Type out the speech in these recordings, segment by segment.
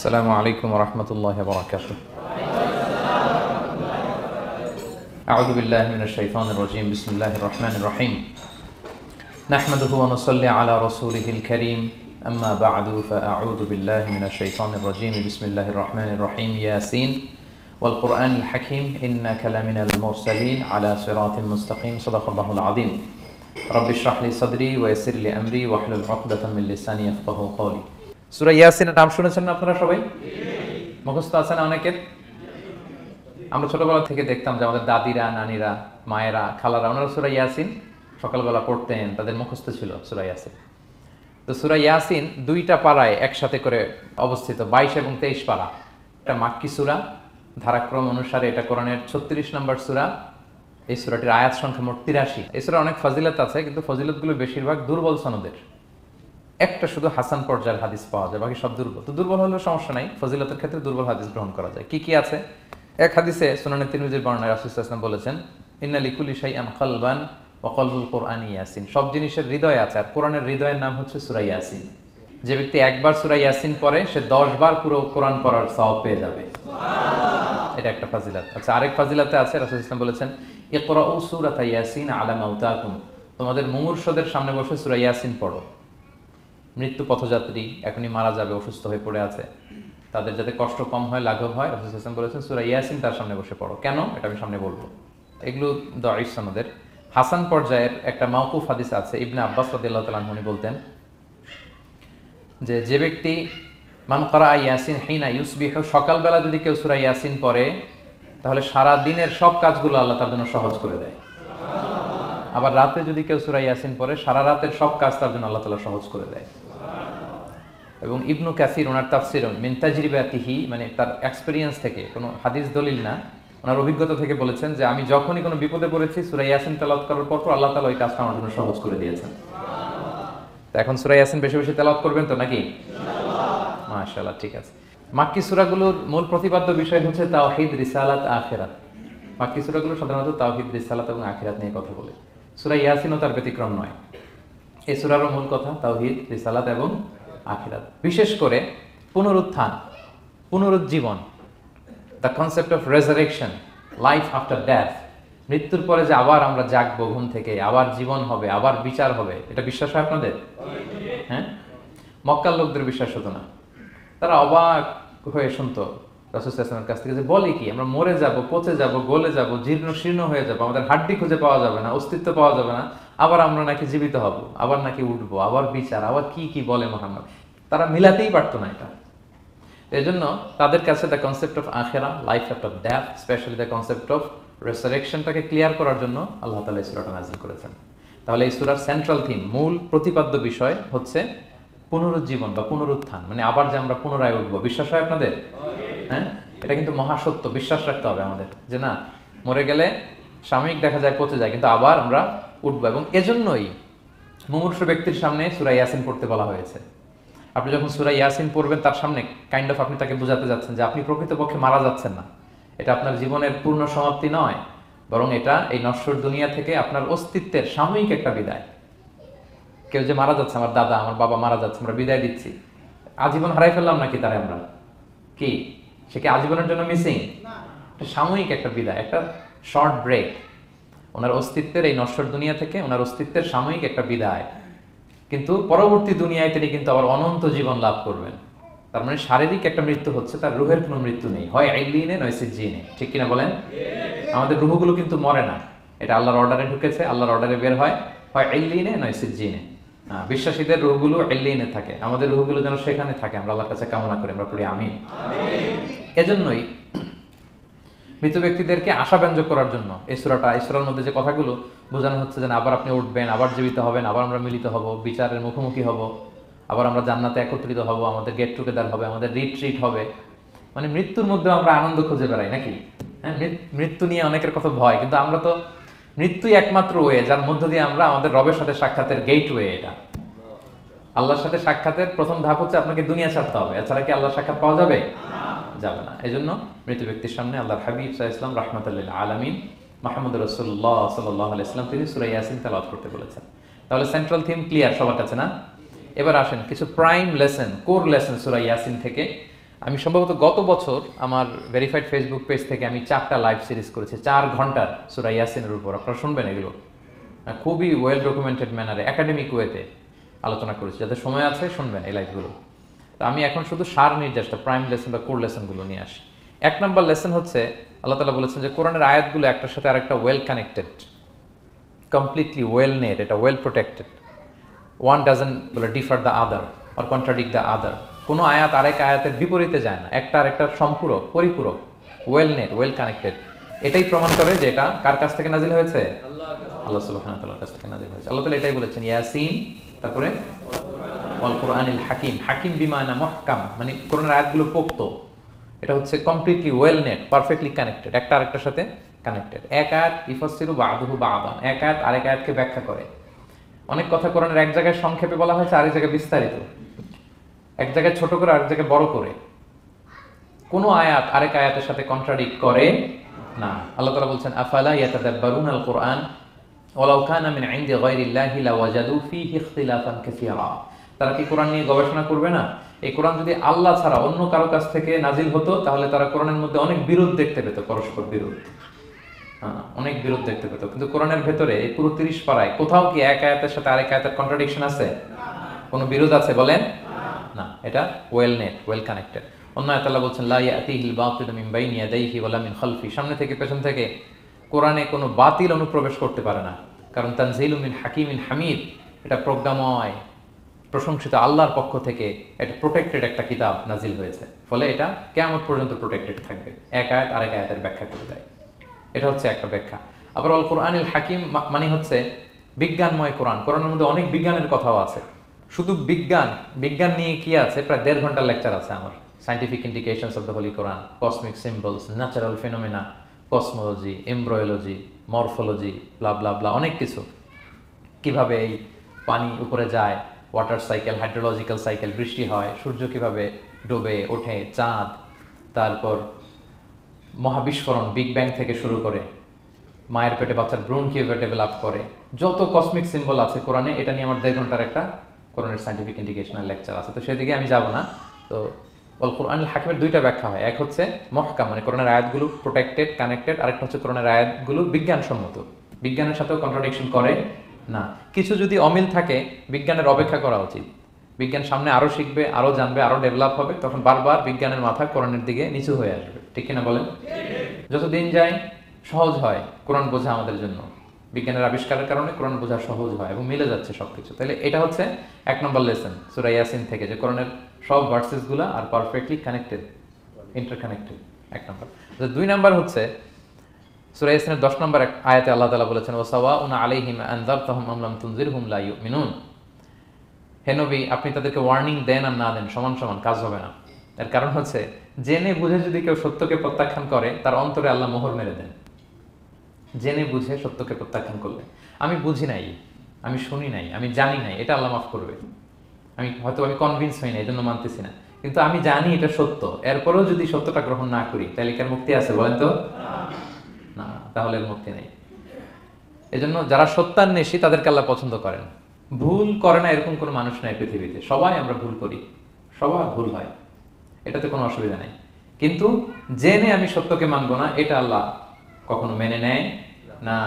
السلام عليكم ورحمة الله وبركاته. أعوذ بالله من الشيطان الرجيم. بسم الله الرحمن الرحيم. نحمده ونصلي على رسوله الكريم. أما بعد فأعوذ بالله من الشيطان الرجيم. بسم الله الرحمن الرحيم. ياسين والقرآن الحكيم إنك لمن المرسلين على صراط مستقيم. صدق الله العظيم. رب اشرح لي صدري ويسر لي أمري واحلل عقدة من لساني يفقهوا قولي. সূরা ইয়াসিনের নাম শুনেছেন না আপনারা সবাই? মুখস্থ আছে না অনেকের? আমরা ছোটবেলা থেকে দেখতাম যে আমাদের দাদিরা, নানিরা, মায়েরা, খালারা ওনারা সূরা ইয়াসিন সকালবেলা পড়তেন, তাদের মুখস্থ ছিল সূরা ইয়াসিন। তো সূরা ইয়াসিন দুইটা পারায় একসাথে করে অবস্থিত, 22 এবং 23 পারা। এটা মাক্কি সূরা, ধারাক্রম অনুসারে এটা কোরআনের 36 নম্বর সূরা। এই সূরাটির আয়াত সংখ্যা মোট 83। এই সূরার অনেক ফজিলত আছে, কিন্তু ফজিলতগুলো বেশিরভাগ দুর্বল সনদের। একটা শুধু হাসান পর্যায়ের হাদিস পাওয়া যায়, বাকি সব দুর্বল। তো দুর্বল হলেও সমস্যা নাই, ফজিলতের ক্ষেত্রে দুর্বল হাদিস গ্রহণ করা যায়। কি কি আছে? এক হাদিসে সুনানে তিরমিজির বর্ণনায় রাসূল সাল্লাল্লাহু আলাইহি ওয়াসাল্লাম বলেছেন, ইন্না লিকুল্লি শাইআন কলবান ওয়া কলবুল কুরআনি ইয়াসিন। সব জিনিসের হৃদয় আছে, আর কোরআনের হৃদয়ের নাম হচ্ছে সূরা ইয়াসিন। যে ব্যক্তি একবার সূরা ইয়াসিন পড়ে, সে 10 বার পুরো কোরআন পড়ার সওয়াব পেয়ে যাবে। সুবহানাল্লাহ। এটা একটা ফজিলত। আচ্ছা, আরেক ফজিলতে আছে, রাসূল সাল্লাল্লাহু আলাইহি ওয়াসাল্লাম বলেছেন, ইকরাউ সূরাতা ইয়াসিন আলা মাউতাকুম। তোমাদের মুমূর্ষদের সামনে বসে সূরা ইয়াসিন পড়ো। মৃত্যু পথযাত্রী এখনই মারা যাবে, অসুস্থ হয়ে পড়ে আছে, তাদের যাতে কষ্ট কম হয়, লাঘব হয়, রাসূল সাল্লাল্লাহু আলাইহি ওয়াসাল্লাম বলেছেন সূরা ইয়াসিন তার সামনে বসে পড়ো। কেন? এটা আমি সামনে বলবো। এগুলো দাঈফ সনদের। হাসান পর্যায়ের একটা মাওকুফ হাদিস আছে, ইবনে আব্বাস রাদিয়াল্লাহু তাআলা আনহু বলতেন যে ব্যক্তি মান ক্বারা ইয়াসিন হিনা ইউসবিহু, সকালবেলা যদি কেউ সূরা ইয়াসিন পড়ে, তাহলে সারা দিনের সব কাজগুলো আল্লাহ তার জন্য সহজ করে দেয়। আবার রাতে যদি কেউ সূরা ইয়াসিন পড়ে, সারা রাতের সব কাজ তার জন্য আল্লাহ তাআলা সহজ করে দেয়। এবং ইবনু কাসির ওনার তাফসির মিন তাজরিবাতিহি, মানে তার এক্সপেরিয়েন্স থেকে, কোনো হাদিস দলিল না, ওনার অভিজ্ঞতা থেকে বলেছেন যে আমি যখনই কোনো বিপদে পড়েছি সূরা ইয়াসিন তেলাওয়াত করার পর আল্লাহ তাআলা ওই কাজটা আমার জন্য সহজ করে দিয়েছেন। তো এখন সূরা ইয়াসিন বেশি বেশি তেলাওয়াত করবেন তো নাকি? ইনশাআল্লাহ। মাশাআল্লাহ, ঠিক আছে। মাক্কি সূরাগুলোর মূল প্রতিপাদ্য বিষয় হচ্ছে তাওহীদ, রিসালাত, আখিরাত। মাক্কি সূরাগুলো সাধারণত তাওহীদ, রিসালাত এবং আখিরাত নিয়ে কথা বলে। সূরা ইয়াসিনও তার ব্যতিক্রম নয়। এই সূরারও মূল কথা তাওহীদ, রিসালাত এবং আখিরাত। বিশেষ করে পুনরুত্থান, পুনরুজ্জীবন, the concept of resurrection, life after death. মৃত্যুর পরে যে আবার আমরা জাগবো ঘুম থেকে, আবার জীবন হবে, আবার বিচার হবে, এটা বিশ্বাস হয় আপনাদের? হ্যাঁ, মক্কার লোকদের বিশ্বাস হতো না। তারা অবাক হয়ে শুনতো রাসূল সাল্লাল্লাহু আলাইহি ওয়াসাল্লামের কাছ থেকে যে বলে কি, আমরা মরে যাব, পচে যাব, গলে যাব, জীর্ণ শীর্ণ হয়ে যাব, আমাদের হাড্ডি খুঁজে পাওয়া যাবে না, অস্তিত্ব পাওয়া যাবে না, আবার আমরা নাকি জীবিত হব, আবার নাকি উঠবো, আবার বিচার, আবার কি কি বলে মুহাম্মদ। তারা মিলাতেই পারতো না এটা। এই জন্য তাদের কাছে দ্য কনসেপ্ট অফ আখিরা, life after death, specially the concept of রেসারেকশনটাকে ক্লিয়ার করার জন্য আল্লাহ তাআলা এই সূরাটা নাযিল করেছেন। তাহলে এই সূরার সেন্ট্রাল থিম, মূল প্রতিপাদ্য বিষয় হচ্ছে পুনরুজ্জীবন বা পুনরুত্থান, মানে আবার যে আমরা পুনরায় উঠবো। বিশ্বাস হয় আপনাদের? হ্যাঁ, এটা কিন্তু মহাসত্য, বিশ্বাস রাখতে হবে আমাদের, যে না, মরে গেলে সাময়িক দেখা যায় পচে যায়, কিন্তু আবার আমরা উঠবো। এবং এজন্যই মুমূর্ষু ব্যক্তির সামনে সূরা ইয়াসিন পড়তে বলা হয়েছে। আপনি যখন সূরা ইয়াসিন পড়বেন, তার সামনে কাইন্ড অফ আপনি তাকে বোঝাতে যাচ্ছেন যে আপনি প্রকৃতপক্ষে মারা যাচ্ছেন না। এটা আপনার জীবনের পূর্ণ সমাপ্তি নয়, বরং এটা এই নশ্বর দুনিয়া থেকে আপনার অস্তিত্বের সাময়িক একটা বিদায়। কেউ যে মারা যাচ্ছে, আমার দাদা, আমার বাবা মারা যাচ্ছে, আমরা বিদায় দিচ্ছি, আজীবন হারাই ফেললাম নাকি তারে আমরা? কি সে কি আজীবনের জন্য মিসিং? এটা সাময়িক একটা বিদায়, একটা শর্ট ব্রেক। ওনার অস্তিত্বের এই নশ্বর দুনিয়া থেকে ওনার অস্তিত্বের সাময়িক একটা বিদায়, কিন্তু পরবর্তী দুনিয়ায় তিনি কিন্তু আবার অনন্ত জীবন লাভ করবেন। তার মানে শারীরিক একটা মৃত্যু হচ্ছে, তার রুহের কোনো মৃত্যু নেই, হয় আইলিনে নয় সিজ্জিনে। ঠিক কিনা বলেন? আমাদের রুহগুলো কিন্তু মরে না, এটা আল্লাহর অর্ডারে ঢুকেছে, আল্লাহর অর্ডারে বের হয়, হয় আইলিনে নয় সিজ্জিনে। বিশ্বাসীদের রুহগুলো আইলিনে থাকে, আমাদের রুহগুলো যেন সেখানে থাকে, আমরা আল্লাহর কাছে কামনা করি, আমরা পড়ি আমিন। এজন্যই মৃত ব্যক্তিদেরকে আশাব্যঞ্জক করার জন্য এই সূরার মধ্যে যে কথাগুলো বোঝানো হচ্ছে, যে আবার আপনি উঠবেন, আবার জীবিত হবেন, আবার আমরা মিলিত হব, বিচারের মুখোমুখি হব, আবার আমরা জান্নাতে একত্রিত হব, আমাদের গেট টুগেদার হবে, আমাদের রিট্রিট হবে। মানে মৃত্যুর মধ্যে আমরা আনন্দ খুঁজে বেড়াই নাকি? হ্যাঁ, মৃত্যু নিয়ে অনেকের কথা ভয়, কিন্তু আমরা তো মৃত্যুই একমাত্র ওয়ে যার মধ্য দিয়ে আমরা আমাদের রবের সাথে সাক্ষাতের গেট ওয়ে। এটা আল্লাহর সাথে সাক্ষাতের প্রথম ধাপ হচ্ছে আপনাকে দুনিয়া ছাড়তে হবে, এছাড়া কি আল্লাহর সাক্ষাৎ পাওয়া যাবে? যাবে না। এই জন্য মৃত ব্যক্তির সামনে আল্লাহর হাবিব সাল্লাল্লাহু আলাইহি ওয়াসাল্লাম রাহমাতুল লিল আলামিন মুহাম্মদ রাসূলুল্লাহ সাল্লাল্লাহু আলাইহি ওয়াসাল্লাম তিনি সূরা ইয়াসিন তেলাওয়াত করতে বলেছেন। তাহলে সেন্ট্রাল থিম ক্লিয়ার সবার কাছে না? এবার আসেন কিছু প্রাইম লেসন, কোর লেসন সূরা ইয়াসিন থেকে আমি সম্ভবত গত বছর আমার ভেরিফাইড ফেসবুক পেজ থেকে আমি 4টা লাইভ সিরিজ করেছি 4 ঘন্টার সূরা ইয়াসিনের উপর। আপনারা শুনবেন এগুলো, খুবই ওয়েল ডকুমেন্টেড ম্যানারে একাডেমিক ওয়েতে আলোচনা করেছি। যাদের সময় আছে শুনবেন এই লাইভগুলো। তো আমি এখন শুধু সার নির্দেশটা প্রাইম লেসন বা কোর লেসনগুলো নিয়ে আসি। 1 নম্বর লেসন হচ্ছে আল্লাহ তাআলা বলেছেন যে কোরআনের আয়াতগুলো একটার সাথে আরেকটা well connected, completely well net, এটা ওয়েল প্রোটেক্টেড। ওয়ান ডাজন্ট বলে differ the other or contradict the other. কোনো আয়াত আরেক আয়াতের বিপরীতে যায় না, একটা আরেকটার সম্পূরক, পরিপূরক, ওয়েল নেট, ওয়েল কানেক্টেড। এটাই প্রমাণ করে যে এটা কার কাছ থেকে নাজিল হয়েছে? আল্লাহ সুবহানাহু ওয়া তাআলার কাছ থেকে নাজিল হয়েছে। আল্লাহ তাআলা এটাই বলেছেন ইয়াসিন, তারপরে ওয়াল কুরআনিল হাকিম। হাকিম বিমানা মুহকাম, মানে কোরআনের আয়াতগুলো পোক্ত। এটা হচ্ছে completely well net, perfectly connected, একটা আরেকটার সাথে কানেক্টেড। এক আয়াত ইফাসসিরু বা'দুহু বা'দান, এক আয়াত আরেক আয়াতকে ব্যাখ্যা করে। অনেক কথা কোরআনের এক জায়গায় সংক্ষেপে বলা হয়েছে, আরেক জায়গায় বিস্তারিত, এক জায়গায় ছোট করে আরেক জায়গায় বড় করে। কোন আয়াত আরেক আয়াতের সাথে কন্ট্রাডিক্ট করে না। আল্লাহ তাআলা বলছেন আফালা ইয়াতাদাব্বারুনাল কুরআন ওয়ালাউ কানা মিন ইনদি গায়রিল্লাহি লাওয়াজাদু ফীহি ইখতিলাফান কাসীরা। তারা কি কোরআন নিয়ে গবেষণা করবে না? এই কোরআন যদি আল্লাহ ছাড়া অন্য কারো কাছ থেকে নাজিল হতো তাহলে তারা কোরআনের মধ্যে অনেক বিরোধ দেখতে পেত, পরস্পর বিরোধ, অনেক বিরোধ দেখতে পেত। কিন্তু কোরআনের ভেতরে এই পুরো 30 পারায় কোথাও কি এক আয়াতের সাথে আরেক আয়াতের কন্ট্রাডিকশন আছে? কোনো বিরোধ আছে বলেন? না, এটা ওয়েল নেট, ওয়েল কানেক্টেড। অন্য আয়াতে আল্লাহ বলছেন লা ইয়াতিহিল বাতিলু মিন বাইনি ইয়াদাইহি ওয়ালা মিন খালফি। সামনে থেকে পেছন থেকে কোরআনে কোনো বাতিল অনুপ্রবেশ করতে পারে না, কারণ তানজিলু মিন হাকিমিন হামিদ, এটা প্রজ্ঞাময় প্রশংসিত আল্লাহর পক্ষ থেকে এটা প্রোটেক্টেড একটা কিতাব নাজিল হয়েছে। ফলে এটা কিয়ামত পর্যন্ত প্রোটেক্টেড থাকবে। এক আয়াত আরেক আয়াতের ব্যাখ্যা করে দেয়, এটা হচ্ছে একটা ব্যাখ্যা। আবার আল কোরআনিল হাকিম মানে হচ্ছে বিজ্ঞানময় কোরআন। কোরআনের মধ্যে অনেক বিজ্ঞানের কথাও আছে। শুধু বিজ্ঞান নিয়ে কি আছে, প্রায় 1.5 ঘন্টার লেকচার আছে আমার। Scientific indications of the holy Quran, cosmic symbols, natural phenomena, cosmology, embryology, morphology, bla bla bla, অনেক কিছু। কিভাবে এই পানি উপরে যায়, ওয়াটার সাইকেল, হাইড্রোলজিক্যাল সাইকেল, বৃষ্টি হয়, সূর্য কিভাবে ডুবে ওঠে, চাঁদ, তারপর মহাবিস্ফোরণ, বিগ ব্যাং থেকে শুরু করে মায়ের পেটে বাচ্চার ভ্রূণ কিভাবে ডেভেলপ করে, যত কসমিক সিম্বল আছে কোরআনে, এটা নিয়ে আমার 1.5 ঘন্টার একটা কোরআনের সাইন্টিফিক ইন্ডিকেশনাল লেকচার আছে। তো সেদিকে আমি যাব না। তো আল কোরআনুল হাকিমের 2টা ব্যাখ্যা হয়। এক হচ্ছে মুহকাম, মানে কোরআনের আয়াতগুলো প্রোটেক্টেড, কানেক্টেড। আরেকটা হচ্ছে কোরআনের আয়াতগুলো বিজ্ঞানসম্মত, বিজ্ঞানের সাথেও কন্ট্রাডিকশন করে না। কিছু যদি অমিল থাকে, বিজ্ঞানের অপেক্ষা করা উচিত। বিজ্ঞান সামনে আরো শিখবে, আরো জানবে, আরো ডেভেলপ হবে, তখন বারবার বিজ্ঞানের মাথা কোরআনের দিকে নিচু হয়ে আসবে। ঠিক কিনা বলেন? যতদিন যায় সহজ হয় কোরআন বোঝা আমাদের জন্য। বিজ্ঞানের আবিষ্কারের কারণে কোরআন বোঝা সহজ হয় এবং মিলে যাচ্ছে সবকিছু। তাহলে এটা হচ্ছে 1 নম্বর লেসন সূরা ইয়াসিন থেকে, যে কোরআনের সব ভার্সেস গুলা আর পারফেক্টলি কানেক্টেড, ইন্টারকানেক্টেড। 1 নম্বর। 2 নম্বর হচ্ছে সূরা ইয়াসিনের 10 নম্বর আয়াতে আল্লাহ তাআলা বলেছেন ওয়াসাওয়াউন আলাইহিম আনযারতাহুম আম লাম তুনজিরহুম লা ইউমিনুন। হে নবী, আপনি তাদেরকে ওয়ার্নিং দেন আর না দেন সমান সমান, কাজ হবে না। এর কারণ হচ্ছে জেনে বুঝে যদি কেউ সত্যকে প্রত্যাখ্যান করে, তার অন্তরে আল্লাহ মোহর মেরে দেন। জেনে বুঝে সত্যকে প্রত্যাখ্যান করলে, আমি বুঝি নাই, আমি শুনি নাই, আমি জানি নাই, এটা আল্লাহ মাফ করবে। আমি কনভিন্স হই না, এই জন্য মানতেছি না, কিন্তু আমি জানি এটা সত্য, এরপরেও যদি সত্যটা গ্রহণ না করি তাহলে কার মুক্তি আছে বলেন তো? না, তাহলে মুক্তি নেই। এজন্য যারা সত্যান্বেষী তাদেরকে আল্লাহ পছন্দ করেন। ভুল করে না এরকম কোনো মানুষ নাই পৃথিবীতে। সবাই আমরা ভুল করি, সবার ভুল হয়, এটাতে কোনো অসুবিধা নেই। কিন্তু জেনে আমি সত্যকে মানবো না, এটা আল্লাহ কখনো মেনে নেয় না।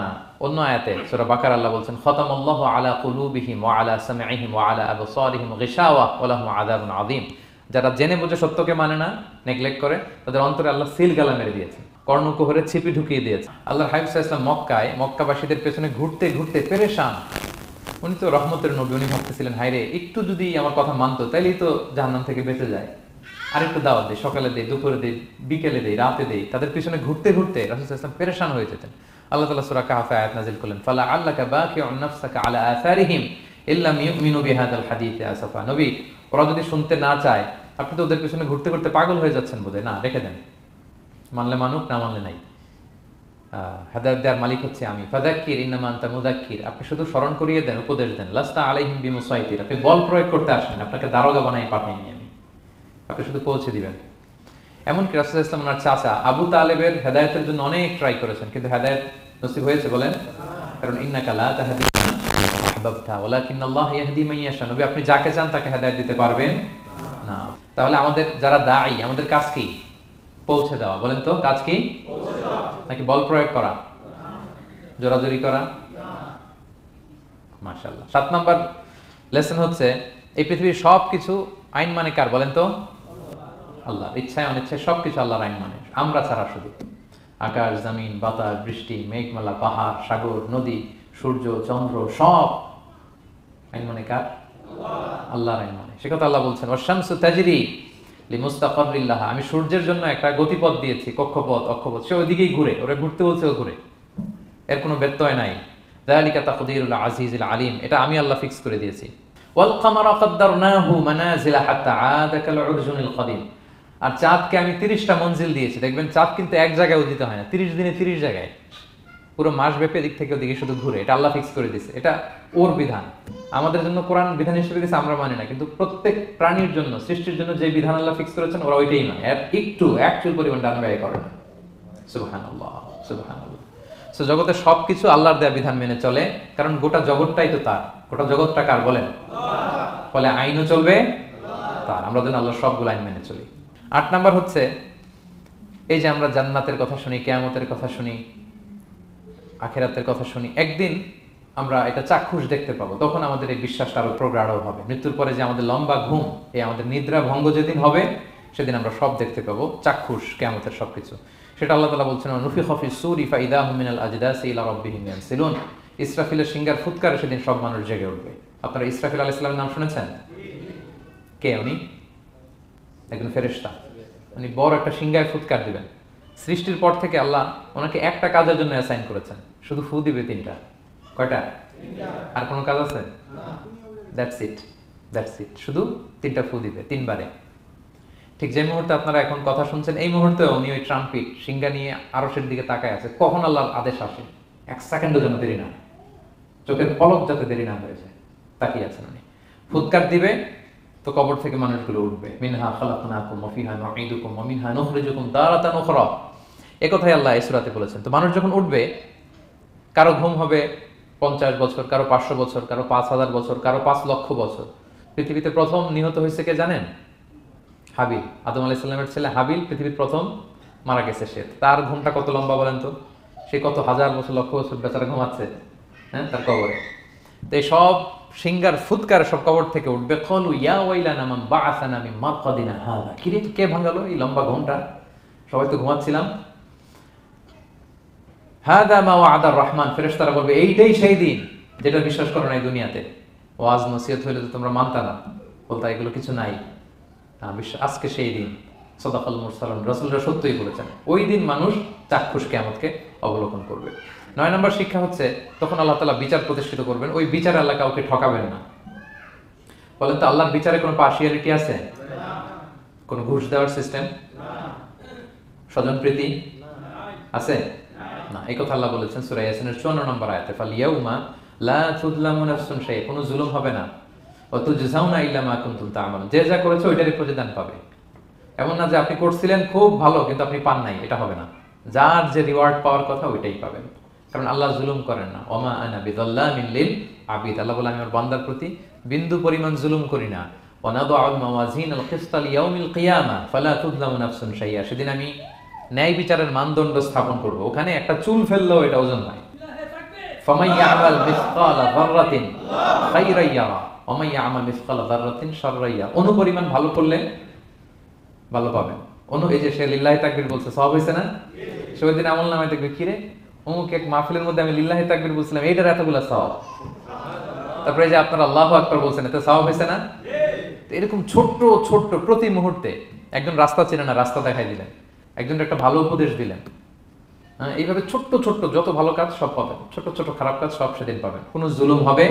অন্য আয়াতে সূরা বাকারা আল্লাহ বলছেন খতামাল্লাহু আলা কুলুবিহিম ওয়া আলা সামঈহিম ওয়া আলা আবসারিহিম গিশাওয়া ওয়া লাহুম আযাবুন আযীম। যারা জেনে বুঝে সত্যকে মানে না, নেগলেক্ট করে, তাদের অন্তরে আল্লাহ সিল গালা মেরে দিয়েছে, কর্ণকুহরে ছিপি ঢুকিয়ে দিয়েছে। আল্লাহর হাবিব সাল্লাল্লাহু আলাইহি ওয়াসাল্লাম মক্কাবাসীদের পেছনে ঘুরতে ঘুরতে পেরেশান। উনি তো রহমতের নবী, উনি ভাবতেছিলেন হায়রে একটু যদি আমার কথা মানতো তাইলেই তো জাহান্নাম থেকে বেঁচে যায়। আরেকটু দাওয়াত দেই, সকালে দেই, দুপুরে দেই, বিকেলে দেই, রাতে দেই। তাদের পিছনে ঘুরতে ঘুরতে রাসূল সাল্লাল্লাহু আলাইহি ওয়াসাল্লাম পেরেশান হয়ে যেতেন। আল্লাহ তাআলা সূরা কাহফে আয়াত নাযিল করলেন ফালা আল্লাকা বাকিউন নাফসাকা আলা আসারিহিম ইল্লাম ইউমিনু বিহাদাল হাদিসি আসাফা। নবী, ওরা যদি শুনতে না চায়, আপনি তো ওদের পিছনে ঘুরতে ঘুরতে পাগল হয়ে যাচ্ছেন বোধহয়, না রেখে দেন, মানলে মানুক, না মানলে নাই। হেদায়েত দেওয়ার মালিক হচ্ছে আমি। ফাযাক্কির ইন্নামা আনতা মুযাক্কির, আপনি শুধু স্মরণ করিয়ে দেন, উপদেশ দেন। লাস্তা আলাইহিম বিমুসাইতির, আপনি বল প্রয়োগ করতে আসেন, আপনাকে দারোগা বানাই পাঠাইনি আমি, আপনি শুধু পৌঁছে দিবেন। এমনকি রাসূল সাল্লাল্লাহু আলাইহি ওয়াসাল্লাম ওনার চাচা আবু তালেবের হেদায়েতের জন্য অনেক ট্রাই করেছেন, কিন্তু হেদায়েত নসিব হয়েছে বলেন? কারণ ইন্নাকা লা তাহদি মান আহবাবতা ওয়ালাকিন্নাল্লাহ ইয়াহদি মান ইয়াশা। নবী, আপনি যাকে চান তাকে হেদায়েত দিতে পারবেন না। তাহলে আমাদের যারা দায়ী, আমাদের কাজ কি? পৌঁছে দেওয়া। বলেন তো, কাজ কি? নাকি বল প্রয়োগ করা, জোরাজুরি করা? মাশাআল্লাহ। 7 নাম্বার লেসন হচ্ছে এই পৃথিবীর সবকিছু আইন মানে কার? বলেন তো, আল্লাহ। ইচ্ছায় অনিচ্ছায় সবকিছু আল্লাহর আইন মানে, আমরা ছাড়া শুধু। আকাশ, জমিন, বাতাস, বৃষ্টি, মেঘমালা, পাহাড়, সাগর, নদী, সূর্য, চন্দ্র, সব আইন মানে কার? আল্লাহর আইন মানে। সে কথা আল্লাহ বলছেন, ওয়াশ-শামসু তাজরি লিমুস্তাকাররিল লাহা, আমি সূর্যের জন্য একটা গতিপথ দিয়েছি, কক্ষপথ, অক্ষপথ, সে ওইদিকেই ঘুরে, ওরা ঘুরতে বলছে ও ঘুরে, এর কোনো ব্যত্যয় নাই। যালিকা তাকদীরুল আজিজিল আলিম, এটা আমি আল্লাহ ফিক্স করে দিয়েছি। ওয়াল কামারা কাদ্দারনাহু মানাজিলা হাত্তা আদা কাল উরজুনিল কদিম, আর চাঁদকে আমি 30টা মঞ্জিল দিয়েছি। দেখবেন চাঁদ কিন্তু এক জায়গায় উদিত হয় না, 30 দিনে 30 জায়গায়, পুরো মাস ব্যাপী এদিক থেকে ওদিকে শুধু ঘুরে। এটা আল্লাহ ফিক্স করে দিয়েছে, এটা ওর বিধান। আমাদের জন্য কোরআন বিধান হিসেবে দিয়েছে, আমরা মানি না, কিন্তু প্রত্যেক প্রাণীর জন্য, সৃষ্টির জন্য যে বিধান আল্লাহ ফিক্স করেছেন ওরা ওইটাই মানে, এর একটু একচুল পরিমাণ ডান ব্যয় করে না। সুবহানাল্লাহ, সুবহানাল্লাহ। সো জগতের সবকিছু আল্লাহর দেয়া বিধান মেনে চলে, কারণ গোটা জগৎটাই তো তার। গোটা জগৎটা কার বলেন? ফলে আইনও চলবে তার। আমরা যেন আল্লাহর সবগুলো আইন মেনে চলি। 8 নাম্বার হচ্ছে এই যে আমরা জান্নাতের কথা শুনি, কিয়ামতের কথা শুনি, আখিরাতের কথা শুনি, একদিন আমরা এটা চাক্ষুষ দেখতে পাবো, তখন আমাদের এই বিশ্বাসটা আরো প্রগাঢ় হবে। মৃত্যুর পরে যে আমাদের লম্বা ঘুম, এই আমাদের নিদ্রা ভঙ্গ যেদিন হবে, সেদিন আমরা সব দেখতে পাবো, চাক্ষুষ কিয়ামতের সবকিছু। সেটা আল্লাহ তাআলা বলছেন, নুফিখা ফিস সূরি ফাইদাহুম মিনাল আজদাসি ইলা রাব্বিহিম ইয়ানসিলুন, ইসরাফিলের সিংহার ফুৎকারে সেদিন সব মানুষ জেগে উঠবে। আপনারা ইসরাফিল আলাইহিস সালামের নাম শুনেছেন? কে উনি? একজন ফেরেশতা। উনি বড় একটা সিংহায় ফুৎকার দিবেন। সৃষ্টির পর থেকে আল্লাহ ওনাকে একটা কাজের জন্য অ্যাসাইন করেছেন, শুধু ফু দিবে 3টা। কয়টা? আর কোনো কাজ আছে? দ্যাটস ইট, দ্যাটস ইট, শুধু 3টা ফু দিবে 3 বারে। ঠিক যে মুহূর্তে আপনারা এখন কথা শুনছেন, এই মুহূর্তে উনি ওই ট্রাম্পিট সিংহা নিয়ে আরশের দিকে তাকায় আছে, কখন আল্লাহর আদেশ আসে, 1 সেকেন্ডও যেন দেরি না, চোখের পলক যাতে দেরি না হয়ে যায়, তাকিয়ে আছেন উনি। ফুৎকার দিবে তো কবর থেকে মানুষগুলো উঠবে, মিনহা খালাকনাকুম ওয়া ফিহা নুঈদুকুম ওয়া মিনহা নুখরিজুকুম তারাতান উখরা, এই কথাই আল্লাহ এই সূরাতে বলেছেন। তো মানুষ যখন উঠবে, কারো ঘুম হবে 50 বছর, কারো 500 বছর, কারো 5000 বছর, কারো 5 লক্ষ বছর। পৃথিবীতে প্রথম নিহত হয়েছে কে জানেন? হাবিল, আদম আলাইহিস সালামের ছেলে হাবিল পৃথিবীর প্রথম মারা গেছে। সে, তার ঘুমটা কত লম্বা বলেন তো? সে কত হাজার বছর, লক্ষ বছর বেচারা ঘুমাচ্ছে, হ্যাঁ, তার কবরে। তো এই সব সিংহার ফুৎকার সব কবর থেকে উঠবে। ক্বালু ইয়া ওয়াইলানা মান বাআসানা মিন মারকাদিনা হাযা, কিরে কে ভাঙালো এই লম্বা ঘুমটা, সবাই তো ঘুমাচ্ছিলাম। হাদা মা ওয়াদার রহমান, ফেরেশতারা বলবে এইটাই সেই দিন যেটা বিশ্বাস করো না এই দুনিয়াতে, ওয়াজ নসিহত হইলে তো তোমরা মানতা না, বলতা এগুলো কিছু নাই, আজকে সেই দিন। সাদাকাল মুরসালুন, রাসূলরা সত্যই বলেছেন, ওই দিন মানুষ চাক্ষুষ কিয়ামতকে অবলোকন করবে। 9 নম্বর শিক্ষা হচ্ছে, তখন আল্লাহ তাআলা বিচার প্রতিষ্ঠিত করবেন, ওই বিচারে আল্লাহ কাউকে ঠকাবেন না। বলেন তো, আল্লাহর বিচারে কোনো পার্শিয়ালিটি আছে? কোনো ঘুষ দেওয়ার সিস্টেম? স্বজনপ্রীতি আছে? না। এই কথা আল্লাহ বলেছেন সূরা ইয়াসিনের 54 নম্বর আয়াতে, ফালিয়াউমা লা তুযলামু নাফসুন শাইআ, কোনো জুলুম হবে না, ওয়া তুজজাউনা ইল্লা মা কুনতুম তা'মালুন, যে যা করেছে ওইটারই প্রতিদান পাবে। এমন না যে আপনি করছিলেন খুব ভালো কিন্তু আপনি পান নাই, এটা হবে না। যার যে রিওয়ার্ড পাওয়ার কথা ওইটাই পাবেন, কারণ আল্লাহ জুলুম করেন না। ওমা আনা বিযাল্লামিন লিল আবিদ, আল্লাহ বলে আমি আমার বান্দার প্রতি বিন্দু পরিমাণ জুলুম করি না। ওয়া নাদউল মাওয়াজিনাল কিসতা লিয়াউমিল কিয়ামা ফালা তুযলামু নাফসুন শাইআ, সেদিন আমি ন্যায় বিচারের মানদণ্ড স্থাপন করব, ওখানে একটা চুল ফেললেও এটা ওজন হয়। ফামান ইয়ামাল মিসকালা যাররাতিন খায়রান ইয়ারা ওয়া মান ইয়ামাল মিসকালা যাররাতিন শাররান ইয়ারা, অনুপরিমাণ ভালো করলে ভালো পাবেন। এই যে সে লিল্লাহি তাকবীর বলছে, সওয়াব হইছে না? সে ওই দিন আমলনামায় দেখবে, কি রে অমুক এক মাহফিলের মধ্যে আমি লিল্লাহি তাকবীর বলছিলাম, এইটার এতগুলা সওয়াব। তারপরে যে আপনারা আল্লাহু আকবার বলছেন, এতে সওয়াব হইছে না? তো এরকম ছোট্ট ছোট্ট প্রতি মুহূর্তে, একজন রাস্তা চেনে না, রাস্তা দেখাই দিলেন, একজন একটা ভালো উপদেশ দিলেন, হ্যাঁ, এইভাবে ছোট্ট ছোট্ট যত ভালো কাজ সব পাবেন, ছোট ছোট খারাপ কাজ সব সেদিন পাবেন, কোনো জুলুম হবে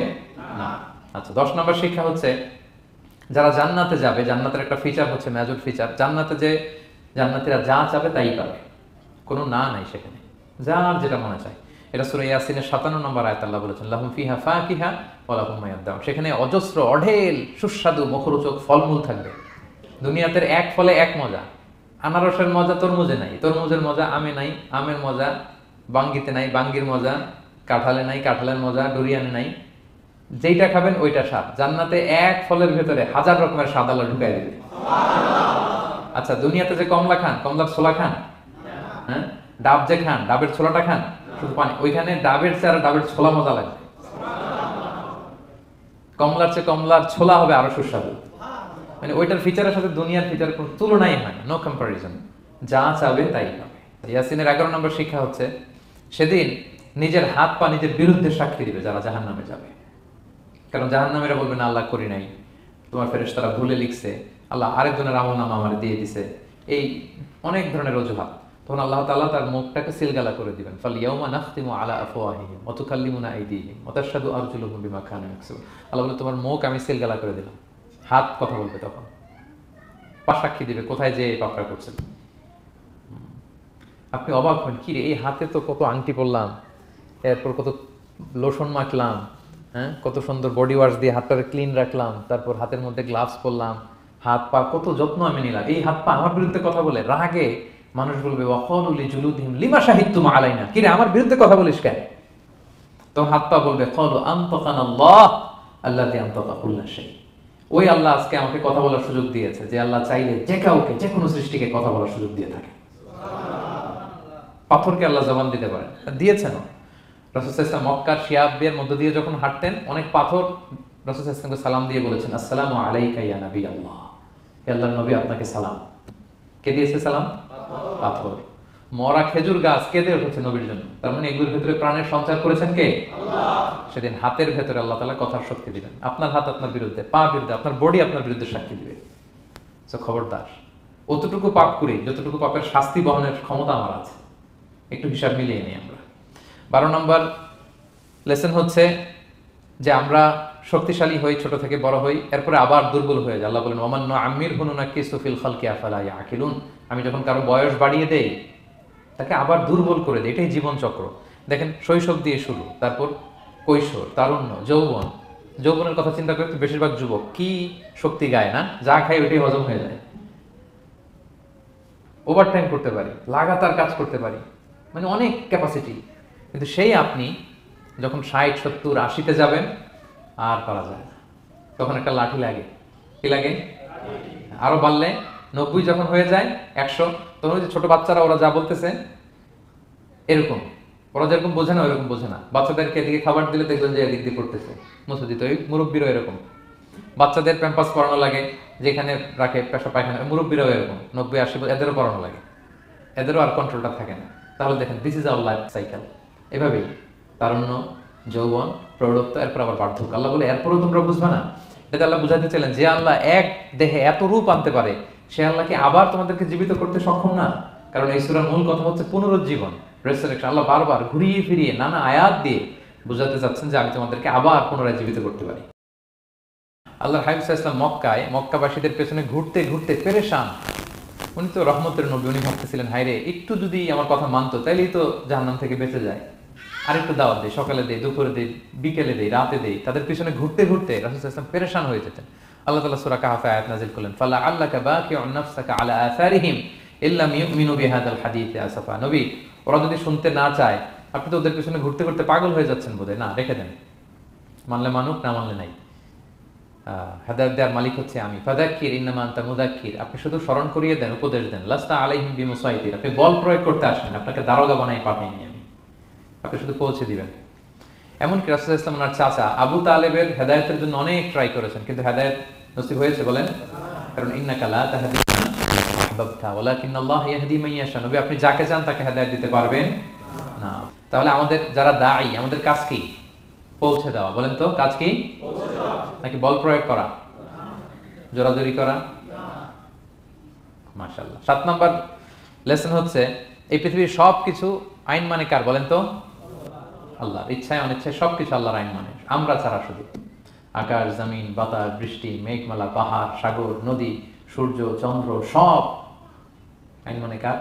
না। আচ্ছা, 10 নম্বর শিক্ষা হচ্ছে, যারা জান্নাতে যাবে, জান্নাতের একটা ফিচার হচ্ছে, মেজর ফিচার, জান্নাতে যে জান্নাতীরা যা চাবে তাই পাবে, কোনো না নাই সেখানে, যার যেটা মনে চায়। এটা সূরা ইয়াসিনের 57 নম্বর আয়াত আল্লাহ বলেছেন, লাহুম ফিহা ফাকিহা ওয়া লাহুম মা ইয়াদদাউন, সেখানে অজস্র অঢেল সুস্বাদু মুখরোচক ফলমূল থাকবে। দুনিয়াতে এক ফলে এক মজা, আনারসের মজা তরমুজে নাই, তরমুজের মজা আমে নাই, আমের মজা বাঙ্গিতে নাই, বাঙ্গির মজা কাঁঠালে নাই, কাঁঠালের মজা ডুরিয়ানে নাই। যেইটা খাবেন ওইটা স্বাদ। জান্নাতে এক ফলের ভেতরে 1000 রকমের স্বাদ আল্লাহ ঢুকাই দিবে। আচ্ছা, দুনিয়াতে যে কমলা খান, কমলার ছোলা খান, হ্যাঁ, ডাব যে খান, ডাবের ছোলাটা খান, শুধু পানি। ওইখানে ডাবের চেয়ে ডাবের ছোলা মজা লাগবে। কমলার চেয়ে কমলার ছোলা হবে আরো সুস্বাদু। মানে ওইটার ফিচারের সাথে দুনিয়ার ফিচারের কোনো তুলনাই হয় না, নো কম্পারিজন। যা চাবে তাই পাবে। ইয়াসিনের 11 নম্বর শিক্ষা হচ্ছে, সেদিন নিজের হাত পা নিজের বিরুদ্ধে সাক্ষী দিবে যারা জাহান্নামে যাবে। কারণ জাহান্নামীরা বলবে না আল্লাহ করি নাই, তোমার ফেরেশতারা ভুলে লিখছে, আল্লাহ আরেকজনের আমলনামা আমার দিয়ে দিছে, এই অনেক ধরনের অজুহাত। তখন আল্লাহ তাআলা তার মুখটাকে সিলগালা করে দিবেন। ফালইয়াউমা নাখতিমু আলা আফওয়াহিহিম ওয়া তুকাল্লিমুনা আইদিহিম ওয়া তাশহাদু আরজুলুহুম বিমা কানু ইয়াকসিবুন। আল্লাহ বলে তোমার মুখ আমি সিলগালা করে দিলাম, হাত কথা বলবে, তখন পা সাক্ষী দিবে কোথায় যে এই পাপটা করছেন। আপনি অবাক হন, কি রে এই হাতে তো কত আংটি পরলাম, এরপর কত লোশন মাখলাম, হ্যাঁ, কত সুন্দর বডি ওয়াশ দিয়ে হাতটাকে ক্লিন রাখলাম, তারপর হাতের মধ্যে গ্লাভস পরলাম, হাত পা কত যত্ন আমি নিলাম। এই হাত পা আমার বিরুদ্ধে কথা বলে, রাগে মানুষ বলবে ওয়াকালু লিজুলুদিহিম লিমা শাহিদতুম আলাইনা, কি রে আমার বিরুদ্ধে কথা বলিস কেন? তো হাত পা বলবে ক্বালু আনতাকানাল্লাহ আল্লাযী আনতাকা কুল্লা শাই। ওই আল্লাহ আজকে আমাকে কথা বলার সুযোগ দিয়েছে, যে আল্লাহ চাইলে যে কাউকে যে কোনো সৃষ্টিকে কথা বলার সুযোগ দিয়ে থাকে। পাথরকে আল্লাহ জবান দিতে পারেন, দিয়েছেন। রাসূল সাল্লাল্লাহু আলাইহি ওয়াসাল্লাম মক্কার শিয়াবের মধ্য দিয়ে যখন হাঁটতেন, অনেক পাথর রাসূল সাল্লাল্লাহু আলাইহি ওয়াসাল্লামকে সালাম দিয়ে বলেছেন, আসসালামু আলাইকা ইয়া নবী আল্লাহ, হে আল্লাহর নবী আপনাকে সালাম। কে দিয়েছে সালাম? পাথর। মরা খেজুর গাছ কেঁদে উঠেছে নবীর জন্য, তার মানে এগুলোর ভিতরে প্রাণের সঞ্চার করেছেন কে? আল্লাহ। সেদিন হাতের ভেতরে আল্লাহ তাআলা কথার শক্তি দিবেন। আপনার হাত আপনার বিরুদ্ধে, পা বিরুদ্ধে, আপনার বডি আপনার বিরুদ্ধে সাক্ষী দিবে। সো খবরদার, অতটুকু পাপ করি যতটুকু পাপের শাস্তি বহনের ক্ষমতা আমার আছে। একটু হিসাব মিলিয়ে নিই আমরা। 12 নম্বর লেসন হচ্ছে যে আমরা শক্তিশালী হই, ছোট থেকে বড় হই, এরপরে আবার দুর্বল হয়ে যায়। আল্লাহ বলেন ওমান নুআম্মিরহু নুনাক্কিসু ফিল খালকি আফালা ইয়াকিলুন। আমি যখন কারো বয়স বাড়িয়ে দেই, তাকে আবার দুর্বল করে দেই। এটাই জীবন চক্র। দেখেন, শৈশব দিয়ে শুরু, তারপর কৈশোর, তারুণ্য, যৌবন। যৌবনের কথা চিন্তা করে বেশিরভাগ যুবক কি শক্তি গায় না, যা খায় ওইটাই হজম হয়ে যায়। ওভারটাইম করতে পারি, লাগাতার কাজ করতে পারি, মানে অনেক ক্যাপাসিটি। কিন্তু সেই আপনি যখন 60, 70, 80-তে যাবেন, আর পারা যায় না। তখন একটা লাঠি লাগে। কি লাগে? আরো বাড়লে 90 যখন হয়ে যায়, 100, তখন ওই যে ছোট বাচ্চারা ওরা যা বলতেছে এরকম, ওরা যেরকম বোঝে না ওইরকম বোঝে না। বাচ্চাদেরকে এদিকে খাবার দিলে দেখবেন যে এদিক দিয়ে করতেছে, মুছে দিত। ওই মুরব্বীরাও এরকম, বাচ্চাদের প্যাম্পাস পরানো লাগে, যেখানে রাখে পেশা পায়খানা, মুরব্বীরাও এরকম 90, 80, এদেরও পরানো লাগে, এদেরও আর কন্ট্রোলটা থাকে না। তাহলে দেখেন, this is our life cycle. এভাবেই তারুণ্য, যৌবন, প্রৌঢ়ত্ব, এরপর আবার বার্ধক্য। আল্লাহ বলে এরপরও তোমরা বুঝবে না? এটা আল্লাহ বুঝাতে চাইলেন যে আল্লাহ এক দেহে এত রূপ আনতে পারে, সে আল্লাহকে আবার তোমাদেরকে জীবিত করতে সক্ষম না? কারণ এই সূরার মূল কথা হচ্ছে পুনরুজ্জীবন, রেসারেকশন। আল্লাহ বারবার ঘুরিয়ে ফিরিয়ে নানা আয়াত দিয়ে বুঝাতে চাচ্ছেন যে আমি তোমাদেরকে আবার পুনরায় জীবিত করতে পারি। আল্লাহর হাবিব সাল্লাল্লাহু আলাইহি ওয়াসাল্লাম মক্কাবাসীদের পেছনে ঘুরতে ঘুরতে পেরেশান। উনি তো রহমতের নবী, উনি ভাবতেছিলেন হায়রে একটু যদি আমার কথা মানতো তাইলেই তো জাহান্নাম থেকে বেঁচে যায়। আরেকটু দাওয়াত দেই, সকালে দেই, দুপুরে দেই, বিকেলে দেই, রাতে দেই। তাদের পিছনে ঘুরতে ঘুরতে রাসূল সাল্লাল্লাহু আলাইহি ওয়াসাল্লাম পেরেশান হয়ে যেতেন। আল্লাহ তাআলা সূরা কাহফে আয়াত নাযিল করলেন, ফালা আল্লাকা বাকিউন নাফসাকা আলা আসারিহিম ইল্লাম ইউমিনু বিহাদাল হাদীসি আসাফা। নবী, ওরা যদি শুনতে না চায়, আপনি তো ওদের পিছনে ঘুরতে ঘুরতে পাগল হয়ে যাচ্ছেন বোধহয়, না রেখে দেন, মানলে মানুক, না মানলে নাই। হেদায়েত দেওয়ার মালিক হচ্ছে আমি। ফাযাক্কির ইন্নামা আনতা মুযাক্কির, আপনি শুধু স্মরণ করিয়ে দেন, উপদেশ দেন। লাস্তা আলাইহিম বিমুসাইতির, আপনি বল প্রয়োগ করতে আসেন, আপনাকে দারোগা বানাই পাঠাইনি আমি, আপনি শুধু পৌঁছে দিবেন। এমনকি রাসূল সাল্লাল্লাহু আলাইহি ওয়াসাল্লাম ওনার চাচা আবু তালেবের হেদায়েতের জন্য অনেক ট্রাই করেছেন, কিন্তু হেদায়েত নসিব হয়েছে বলেন? কারণ ইন্নাকা লা তাহদি মান আহবাবতা ওয়ালাকিন্নাল্লাহ ইয়াহদি মান ইয়াশা। নবী, আপনি যাকে চান তাকে হেদায়েত দিতে পারবেন না। তাহলে আমাদের যারা দাঈ, আমাদের কাজ কি? পৌঁছে দেওয়া। বলেন তো, কাজ কি? পৌঁছে দেওয়া। নাকি বল প্রয়োগ করা, জোরাজুরি করা? মাশাআল্লাহ। 7 নম্বর লেসন হচ্ছে এই পৃথিবীর সবকিছু আইন মানে কার? বলেন তো, আল্লাহর। ইচ্ছায় অনিচ্ছায় সবকিছু আল্লাহর আইন মানে, আমরা ছাড়া শুধু। আকাশ, জমিন, বাতাস, বৃষ্টি, মেঘমালা, পাহাড়, সাগর, নদী, সূর্য, চন্দ্র, সব আইন মানে কার?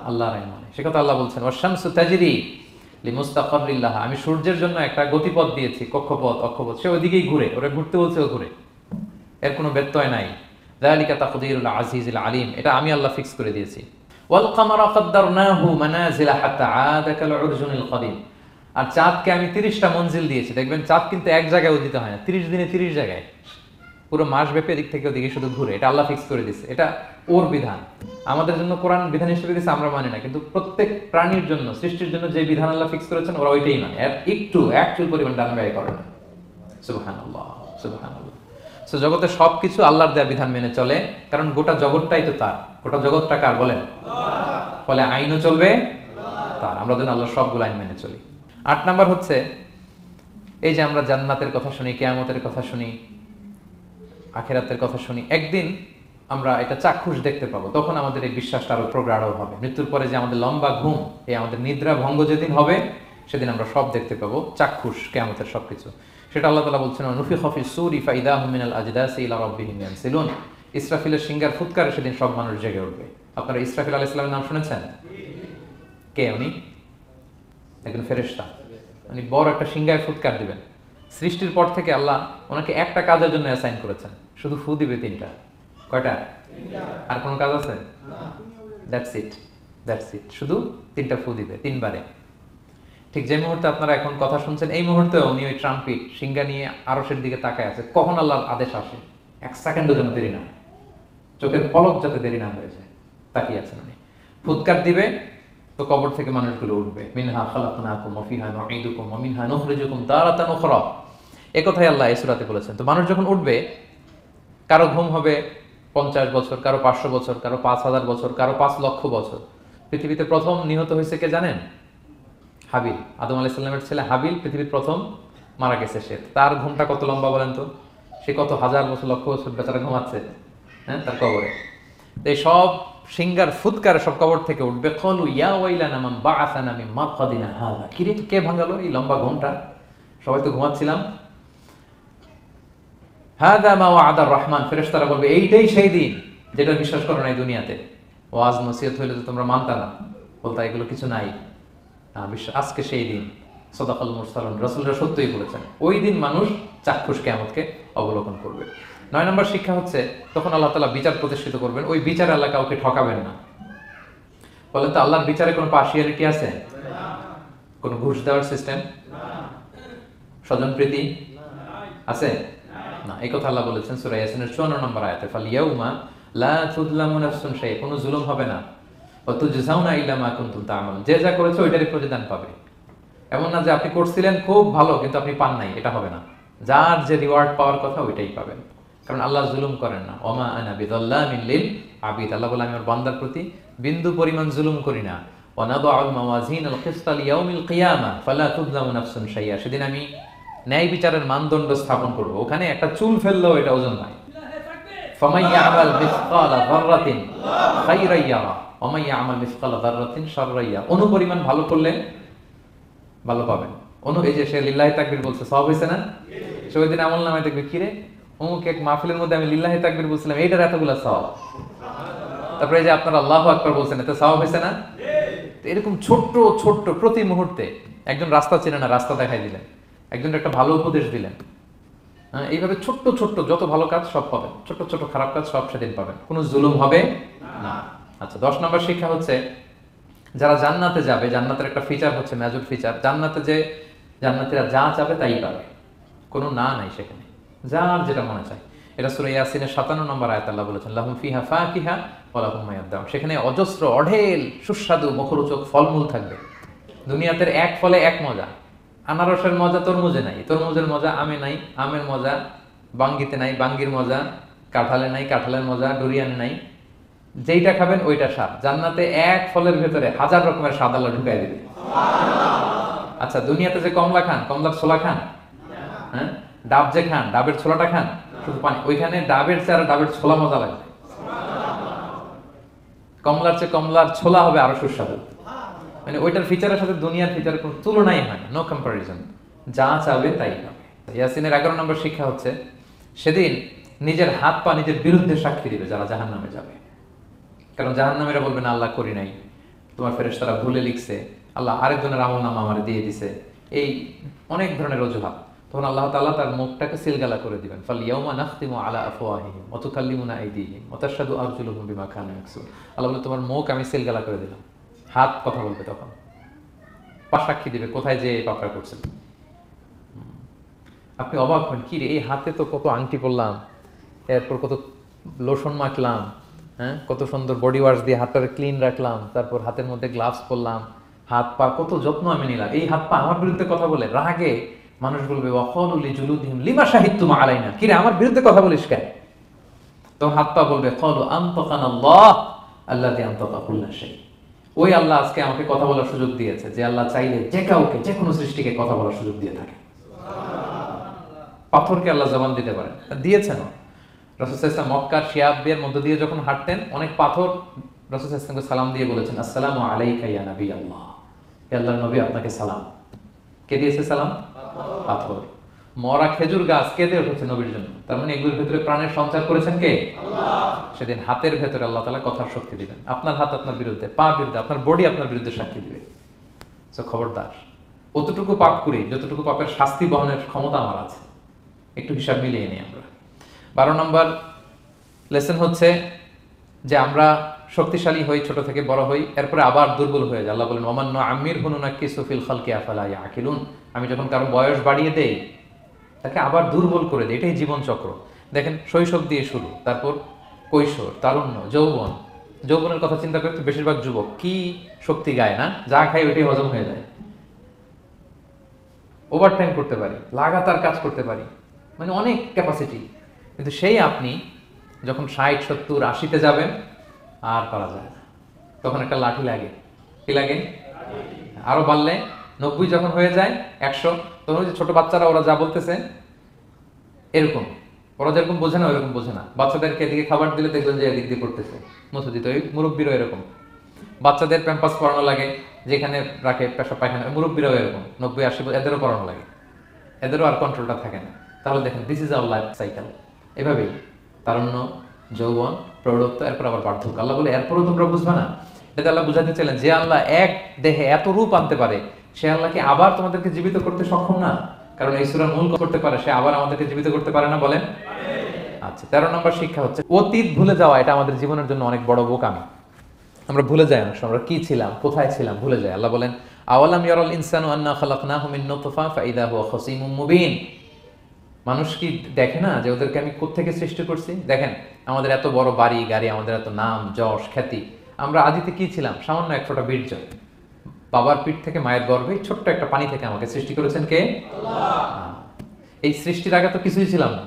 আল্লাহর আইন মানে। সে কথা আল্লাহ বলছেন, ওয়াশ-শামসু তাজরি লিমুস্তাকাররিল লাহা, আমি সূর্যের জন্য একটা গতিপথ দিয়েছি, কক্ষপথ, অক্ষপথ, সে ওইদিকেই ঘুরে, ওরা ঘুরতে বলছে ও ঘুরে, এর কোনো ব্যত্যয় নাই। যালিকা তাকদীরুল আজিজিল আলিম, এটা আমি আল্লাহ ফিক্স করে দিয়েছি। ওয়াল কামারা কাদ্দারনাহু মানাজিলা হাত্তা আদা কাল উরজুনিল কদিম, আর চাঁদকে আমি 30টা মঞ্জিল দিয়েছি। দেখবেন চাঁদ কিন্তু এক জায়গায় উদিত হয় না, 30 দিনে 30 জায়গায়, পুরো মাস ব্যাপী এদিক থেকে ওদিকে শুধু ঘুরে। এটা আল্লাহ ফিক্স করে দিচ্ছে, এটা ওর বিধান। আমাদের জন্য কোরআন বিধান হিসেবে দিচ্ছে, আমরা মানি না, কিন্তু প্রত্যেক প্রাণীর জন্য, সৃষ্টির জন্য যে বিধান আল্লাহ ফিক্স করেছেন ওরা ওইটাই মানে, এর একটু একচুল পরিমাণ ডান ব্যয় করে না। সুবহানাল্লাহ, সুবহানাল্লাহ। সো জগতে সবকিছু আল্লাহর দেয়া বিধান মেনে চলে, কারণ গোটা জগৎটাই তো তার। গোটা জগৎটা কার বলেন? ফলে আইনও চলবে তার। আমরা যেন আল্লাহর সবগুলো আইন মেনে চলি। 8 নাম্বার হচ্ছে, এই যে আমরা জান্নাতের কথা শুনি, কিয়ামতের কথা শুনি, আখিরাতের কথা শুনি, একদিন আমরা এটা চাক্ষুষ দেখতে পাবো, তখন আমাদের এই বিশ্বাসটা আরো প্রগাঢ় হবে। মৃত্যুর পরে যে আমাদের লম্বা ঘুম, এই আমাদের নিদ্রা ভঙ্গ যেদিন হবে, সেদিন আমরা সব দেখতে পাবো, চাক্ষুষ কিয়ামতের সবকিছু। সেটা আল্লাহ তাআলা বলছেন, নুফিখা ফিস সূরি ফাইদা হুম মিনাল আজদাসি ইলা রাব্বিহিম ইয়ানসিলুন। ইসরাফিলের সিংহার ফুৎকারে সেদিন সব মানুষ জেগে উঠবে। আপনারা ইসরাফিল আলাইহিস সালামের নাম শুনেছেন? কে উনি? একজন ফেরেশতা। উনি বড় একটা সিংহায় ফুৎকার দিবেন। সৃষ্টির পর থেকে আল্লাহ ওনাকে একটা কাজের জন্য অ্যাসাইন করেছেন, শুধু ফু দিবে 3টা। কয়টা? আর কোনো কাজ আছে? That's it, that's it. শুধু 3টা ফু দিবে 3 বারে। ঠিক যে মুহূর্তে আপনারা এখন কথা শুনছেন, এই মুহূর্তে উনি ওই ট্রাম্পিট সিংহা নিয়ে আরশের দিকে তাকায় আছে, কখন আল্লাহর আদেশ আসে, 1 সেকেন্ডের জন্য দেরি না, চোখের পলক যাতে দেরি না হয়ে যায়, তাকিয়ে আছেন উনি। ফুৎকার দিবে তো কবর থেকে মানুষগুলো উঠবে। মিনহা খালাকনাকুম ওয়া ফিহা নুঈদুকুম ওয়া মিনহা নুখরিজুকুম তারাতান উখরা। এই কথাই আল্লাহ এই সূরাতে বলেছেন। তো মানুষ যখন উঠবে, কারো ঘুম হবে 50 বছর, কারো 500 বছর, কারো 5000 বছর, কারো 5 লক্ষ বছর। পৃথিবীতে প্রথম নিহত হয়েছে কে জানেন? হাবিল। আদম আলাইহিস সালামের ছেলে হাবিল পৃথিবীর প্রথম মারা গেছে। সে, তার ঘুমটা কত লম্বা বলেন তো? সে কত হাজার বছর, লক্ষ বছর বেচারা ঘুমাচ্ছে, হ্যাঁ, তার কবরে। এই সব সিংহার ফুৎকারে সব কবর থেকে উঠবে। ক্বালু ইয়া ওয়াইলানা মান বাআসানা মিন মারকাদিনা হাযা। কি রে, কে ভাঙালো এই লম্বা ঘুমটা? সবাই তো ঘুমাচ্ছিলাম। হাযা মা ওয়া'আদার রহমান। ফেরেশতারা বলবে, এইটাই সেই দিন যেটা বিশ্বাস করো না এই দুনিয়াতে। ওয়াজ নসিহত হইলে তো তোমরা মানতা না, বলতা এগুলো কিছু নাই। আজকে সেই দিন। সাদাকাল মুরসালুন, রাসূলরা সত্যই বলেছেন। ওই দিন মানুষ চাক্ষুষ কিয়ামতকে অবলোকন করবে। 9 নম্বর শিক্ষা হচ্ছে, তখন আল্লাহ তাআলা বিচার প্রতিষ্ঠিত করবেন। ওই বিচারে আল্লাহ কাউকে ঠকাবেন না। বলেন তো, আল্লাহর বিচারে কোনো পার্সিয়ালিটি আছে? কোনো ঘুষ দেওয়ার সিস্টেম? স্বজনপ্রীতি আছে? না। এই কথা আল্লাহ বলেছেন সূরা ইয়াসিনের 54 নম্বর আয়াতে, ফালিয়াউমা লা তুযলামু নাফসুন শাই। কোনো জুলুম হবে না। ওয়া তুজজাউনা ইল্লা মা কুনতুম তা'মালুন। যে যা করেছে ওইটারই প্রতিদান পাবে। এমন না যে আপনি করছিলেন খুব ভালো কিন্তু আপনি পান নাই, এটা হবে না। যার যে রিওয়ার্ড পাওয়ার কথা ওইটাই পাবেন, কারণ আল্লাহ জুলুম করেন না। ওমা আনা বিযাল্লামিন লিল আবিদ। আল্লাহ বলে, আমি আমার বান্দার প্রতি বিন্দু পরিমাণ জুলুম করি না। ওয়া নাদাউল মাওয়াজিনাল কিসতা লিয়াউমিল কিয়ামা ফালা তুযলামু নাফসুন শাইআ। সেদিন আমি ন্যায় বিচারের মানদণ্ড স্থাপন করব, ওখানে একটা চুল ফেললেও এটা ওজন নাই। ফামান ইয়ামাল মিসকালা যাররাতিন খায়রান ইয়ারা ওয়া মান ইয়ামাল মিসকালা যাররাতিন শাররান ইয়ারা। অনুপরিমাণ ভালো করলে ভালো পাবেন। এই যে সে লিল্লাহি তাকবীর বলছে, সওয়াব হইছে না? সে ওই দিন আমলনামায় দেখবে, কি রে, অমুক এক মাহফিলের মধ্যে আমি লিল্লাহি তাকবীর বলছিলাম, এইটার এতগুলা সওয়াব। তারপরে এই যে আপনারা আল্লাহু আকবার বলছেন, এতে সওয়াব হইছে না? তো এরকম ছোট্ট ছোট্ট প্রতি মুহূর্তে একজন রাস্তা চেনে না, রাস্তা দেখাই দিলেন। একজন একটা ভালো উপদেশ দিলেন। হ্যাঁ, এইভাবে ছোট্ট ছোট্ট যত ভালো কাজ সব পাবেন, ছোট ছোট খারাপ কাজ সব সেদিন পাবেন, কোনো জুলুম হবে না। আচ্ছা, 10 নম্বর শিক্ষা হচ্ছে, যারা জান্নাতে যাবে, জান্নাতের একটা ফিচার হচ্ছে, মেজর ফিচার, জান্নাতে যে জান্নাতীরা যা চাবে তাই পাবে, কোনো না নাই সেখানে, যার যেটা মনে চায়। এটা সূরা ইয়াসিনের 57 নম্বর আয়াতে আল্লাহ বলেছেন, লাহুম ফিহা ফাকিহা ওয়া লাহুম মা ইয়াদদাউন। সেখানে অজস্র অঢেল সুস্বাদু মুখরোচক ফলমূল থাকবে। দুনিয়াতে এক ফলে এক মজা। আনারসের মজা তরমুজে নাই, তরমুজের মজা আমে নাই, আমের মজা বাঙ্গিতে নাই, বাঙ্গির মজা কাঁঠালে নাই, কাঁঠালের মজা ডুরিয়ানে নাই। যেইটা খাবেন ওইটা স্বাদ। জান্নাতে এক ফলের ভেতরে 1000 রকমের স্বাদ আল্লাহ ঢুকাই দিবে। আচ্ছা, দুনিয়াতে যে কমলা খান, কমলার ছোলা খান, হ্যাঁ, ডাব যে খান, ডাবের ছোলাটা খান, শুধু পানি। ওইখানে ডাবের চেয়ে আর ডাবের ছোলা মজা লাগবে। কমলার চেয়ে কমলার ছোলা হবে আরো সুস্বাদু। মানে ওইটার ফিচারের সাথে দুনিয়ার ফিচারের কোনো তুলনাই হয় না, নো কম্পারিজন। যা চাবে তাই হবে। ইয়াসিনের 11 নম্বর শিক্ষা হচ্ছে, সেদিন নিজের হাত পা নিজের বিরুদ্ধে সাক্ষী দিবে যারা জাহান্নামে যাবে। কারণ জাহান্নামীরা বলবে না, আল্লাহ করি নাই, তোমার ফেরেশতারা ভুলে লিখছে, আল্লাহ আরেকজনের আমলনামা আমারে দিয়ে দিছে, এই অনেক ধরনের অজুহাত। তখন আল্লাহ তাআলা তার মুখটাকে সিলগালা করে দিবেন। ফালইয়াউমা নাখতিমু আলা আফওয়াহিহিম ওয়া তুকাল্লিমুনা আইদিহিম ওয়া তাশহাদু আরজুলুহুম বিমা কানু ইয়াকসুবুন। আল্লাহ বলে, তোমার মুখ আমি সিলগালা করে দিলাম, হাত কথা বলবে তখন। পা সাক্ষী দিবে কোথায় যে এই পাপটা করছেন। আপনি অবাক হন, কি রে এই হাতে তো কত আংটি পরলাম, এরপর কত লোশন মাখলাম, হ্যাঁ কত সুন্দর বডি ওয়াশ দিয়ে হাতটা ক্লিন রাখলাম, তারপর হাতের মধ্যে গ্লাভস পরলাম, হাত পা কত যত্ন আমি নিলাম, এই হাত পা আমার বিরুদ্ধে কথা বলে। রাগে মানুষ বলবে ওয়াকালু লিজুলুদিহিম লিমা শাহিদতুম আলাইনা, কি রে আমার বিরুদ্ধে কথা বলিস কেন? তো হাত পা বলবে ক্বালু আনতাকানাল্লাহ আল্লাযী আনতাকা কুল্লা শাই, ওই আল্লাহ আজকে আমাকে কথা বলার সুযোগ দিয়েছে, যে আল্লাহ চাইলে যে কাউকে যে কোনো সৃষ্টিকে কথা বলার সুযোগ দিয়ে থাকে। পাথরকে আল্লাহ জবান দিতে পারেন, দিয়েছেন। রাসূল সাল্লাল্লাহু আলাইহি ওয়াসাল্লাম মক্কার শিয়াবের মধ্য দিয়ে যখন হাঁটতেন, অনেক পাথর রাসূল সাল্লাল্লাহু আলাইহি ওয়াসাল্লামকে সালাম দিয়ে বলেছেন আসসালামু আলাইকা ইয়া নবী আল্লাহ, হে আল্লাহর নবী আপনাকে সালাম। কে দিয়েছে সালাম? পাথর। মরা খেজুর গাছ কেঁদে উঠেছে নবীর জন্য, তার মানে এগুলোর ভিতরে প্রাণের সঞ্চার করেছেন কে? আল্লাহ। সেদিন হাতের ভেতরে আল্লাহ তাআলা কথার শক্তি দিবেন। আপনার হাত আপনার বিরুদ্ধে, পা বিরুদ্ধে, আপনার বডি আপনার বিরুদ্ধে সাক্ষী দিবে। তো খবরদার, অতটুকু পাপ করি যতটুকু পাপের শাস্তি বহনের ক্ষমতা আমার আছে। একটু হিসাব মিলিয়ে নিই আমরা। 12 নম্বর লেসন হচ্ছে যে আমরা শক্তিশালী হই, ছোট থেকে বড় হই, এরপরে আবার দুর্বল হয়ে যায়। আল্লাহ বলেন ওমান নুআম্মিরহু নুনাক্কিসু ফিল খালকি আফালা ইয়াকিলুন, আমি যখন কারো বয়স বাড়িয়ে দেই তাকে আবার দুর্বল করে দেয়। এটাই জীবন চক্র। দেখেন শৈশব দিয়ে শুরু, তারপর কৈশোর, তারুণ্য, যৌবন। যৌবনের কথা চিন্তা করতে বেশিরভাগ যুবক কি শক্তি গায় না, যা খায় ওইটাই হজম হয়ে যায়। ওভারটাইম করতে পারি, লাগাতার কাজ করতে পারি, মানে অনেক ক্যাপাসিটি। কিন্তু সেই আপনি যখন 60, 70, 80-তে যাবেন আর করা যায় না, তখন একটা লাঠি লাগে। কি লাগে? আরো বাড়লে 90 যখন হয়ে যায়, 100, তখন ওই যে ছোট বাচ্চারা ওরা যা বলতেছে এরকম, ওরা যেরকম বোঝে না ওইরকম বোঝে না। বাচ্চাদেরকে এদিকে খাবার দিলে দেখবেন যে এদিক দিয়ে করতেছে, মুসুদিত। ওই মুরব্বীরও এরকম, বাচ্চাদের প্যাম্পাস পরানো লাগে, যেখানে রাখে পেশাব পায়খানা, মুরব্বীরাও এরকম 90, 80 এদেরও পরানো লাগে, এদেরও আর কন্ট্রোলটা থাকে না। তাহলে দেখেন this is our life cycle. এভাবেই তারুণ্য, যৌবন, প্রৌঢ়ত্ব, এরপর আবার বার্ধক্য। আল্লাহ বলে এরপরও তোমরা বুঝবে না? এটা আল্লাহ বুঝাতে চাইলেন যে আল্লাহ এক দেহে এত রূপ আনতে পারে, সে আল্লাহকে আবার তোমাদেরকে জীবিত করতে সক্ষম না? কারণ এই সূরার মূল করতে পারে, সে আবার আমাদেরকে জীবিত করতে পারে না? বলেন। আচ্ছা, 13 নম্বর শিক্ষা হচ্ছে অতীত ভুলে যাওয়া। এটা আমাদের জীবনের জন্য অনেক বড় বোকামি। আমরা ভুলে যাই অনেক সময়, আমরা কি ছিলাম, কোথায় ছিলাম, ভুলে যাই। আল্লাহ বলেন আওয়ালাম ইয়ারাল ইনসানু আন্না খালাকনাহু মিন নুতফা ফাইদা হুয়া খাসীমুম মুবিন, মানুষ কি দেখে না যে ওদেরকে আমি কোত্থেকে সৃষ্টি করছি? দেখেন আমাদের এত বড় বাড়ি গাড়ি, আমাদের এত নাম যশ খ্যাতি, আমরা আদিতে কি ছিলাম? সামান্য এক ফোঁটা বীর্য। বাবার পিঠ থেকে মায়ের গর্ভে ছোট্ট একটা পানি থেকে আমাকে সৃষ্টি করেছেন কে? আল্লাহ। এই সৃষ্টির আগে তো কিছুই ছিলাম না।